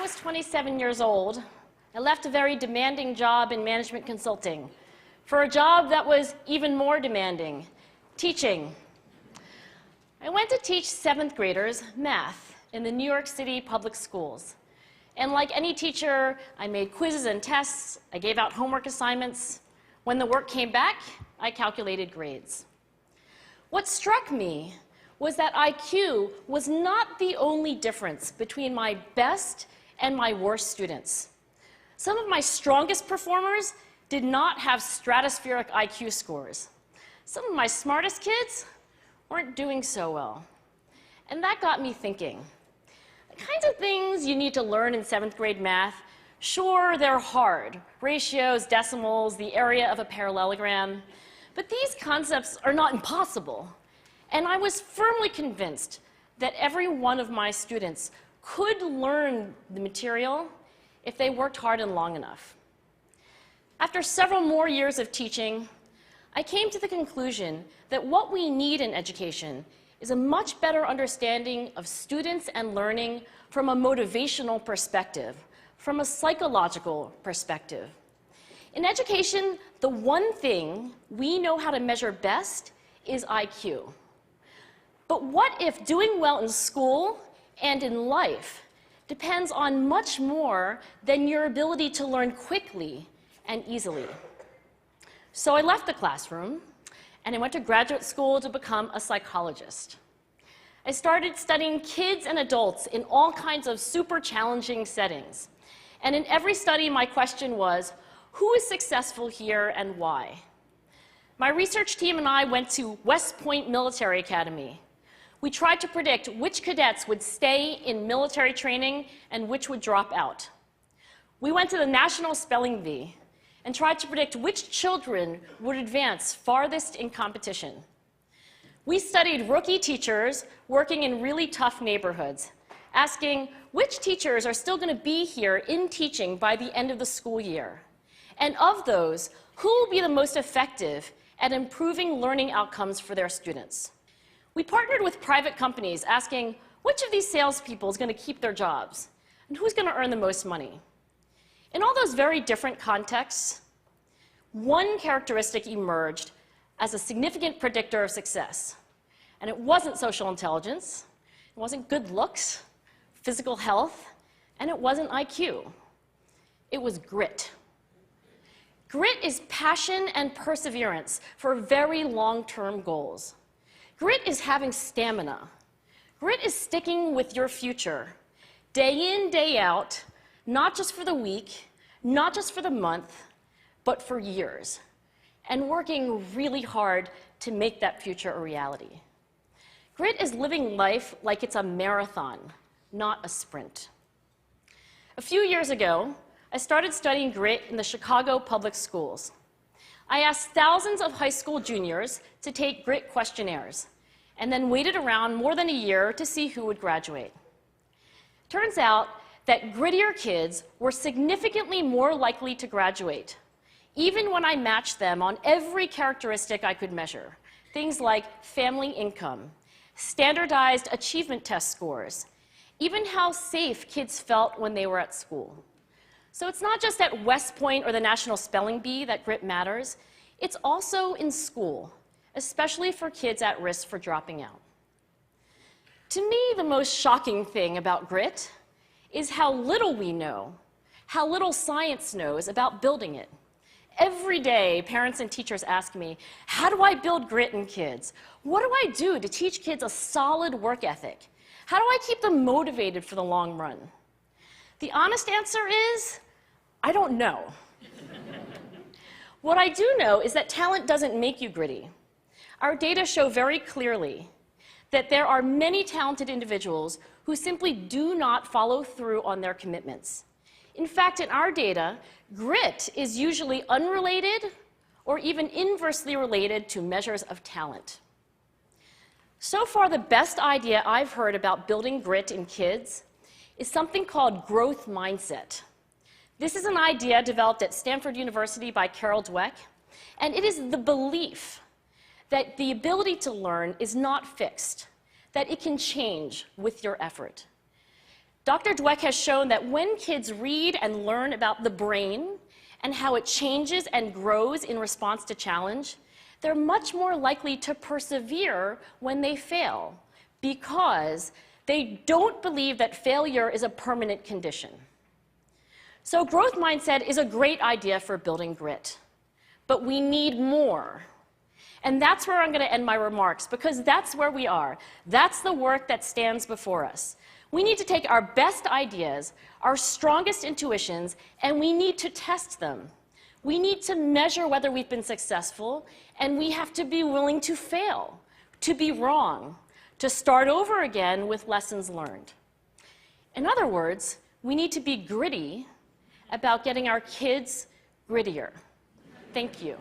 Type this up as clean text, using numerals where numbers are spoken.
was 27 years old, I left a very demanding job in management consulting for a job that was even more demanding, teaching. I went to teach 7th graders math in the New York City public schools. And like any teacher, I made quizzes and tests, I gave out homework assignments. When the work came back, I calculated grades. What struck me was that IQ was not the only difference between my best and my worst students. Some of my strongest performers did not have stratospheric IQ scores. Some of my smartest kids weren't doing so well. And that got me thinking. The kinds of things you need to learn in 7th grade math, sure, they're hard. Ratios, decimals, the area of a parallelogram. But these concepts are not impossible. And I was firmly convinced that every one of my students could learn the material if they worked hard and long enough. After several more years of teaching, I came to the conclusion that what we need in education is a much better understanding of students and learning from a motivational perspective, from a psychological perspective. In education, the one thing we know how to measure best is IQ. But what if doing well in school and in life depends on much more than your ability to learn quickly and easily? So I left the classroom and I went to graduate school to become a psychologist. I started studying kids and adults in all kinds of super challenging settings. And in every study, my question was, who is successful here and why? My research team and I went to West Point Military Academy. We tried to predict which cadets would stay in military training and which would drop out. We went to the National Spelling Bee and tried to predict which children would advance farthest in competition. We studied rookie teachers working in really tough neighborhoods, asking which teachers are still going to be here in teaching by the end of the school year. And of those, who will be the most effective at improving learning outcomes for their students? We partnered with private companies asking which of these salespeople is going to keep their jobs and who's going to earn the most money. In all those very different contexts, one characteristic emerged as a significant predictor of success. And it wasn't social intelligence, it wasn't good looks, physical health, and it wasn't IQ. It was grit. Grit is passion and perseverance for very long-term goals. Grit is having stamina. Grit is sticking with your future, day in, day out, not just for the week, not just for the month, but for years, and working really hard to make that future a reality. Grit is living life like it's a marathon, not a sprint. A few years ago, I started studying grit in the Chicago public schools. I asked thousands of high school juniors to take grit questionnaires, and then waited around more than a year to see who would graduate. Turns out that grittier kids were significantly more likely to graduate, even when I matched them on every characteristic I could measure, things like family income, standardized achievement test scores, even how safe kids felt when they were at school. So it's not just at West Point or the National Spelling Bee that grit matters, it's also in school, especially for kids at risk for dropping out. To me, the most shocking thing about grit is how little we know, how little science knows about building it. Every day, parents and teachers ask me, how do I build grit in kids? What do I do to teach kids a solid work ethic? How do I keep them motivated for the long run? The honest answer is, I don't know. What I do know is that talent doesn't make you gritty. Our data show very clearly that there are many talented individuals who simply do not follow through on their commitments. In fact, in our data, grit is usually unrelated or even inversely related to measures of talent. So far, the best idea I've heard about building grit in kids is something called growth mindset. This is an idea developed at Stanford University by Carol Dweck, and it is the belief that the ability to learn is not fixed, that it can change with your effort. Dr. Dweck has shown that when kids read and learn about the brain and how it changes and grows in response to challenge, they're much more likely to persevere when they fail because they don't believe that failure is a permanent condition. So growth mindset is a great idea for building grit, but we need more. And that's where I'm going to end my remarks, because that's where we are. That's the work that stands before us. We need to take our best ideas, our strongest intuitions, and we need to test them. We need to measure whether we've been successful, and we have to be willing to fail, to be wrong, to start over again with lessons learned. In other words, we need to be gritty about getting our kids grittier. Thank you.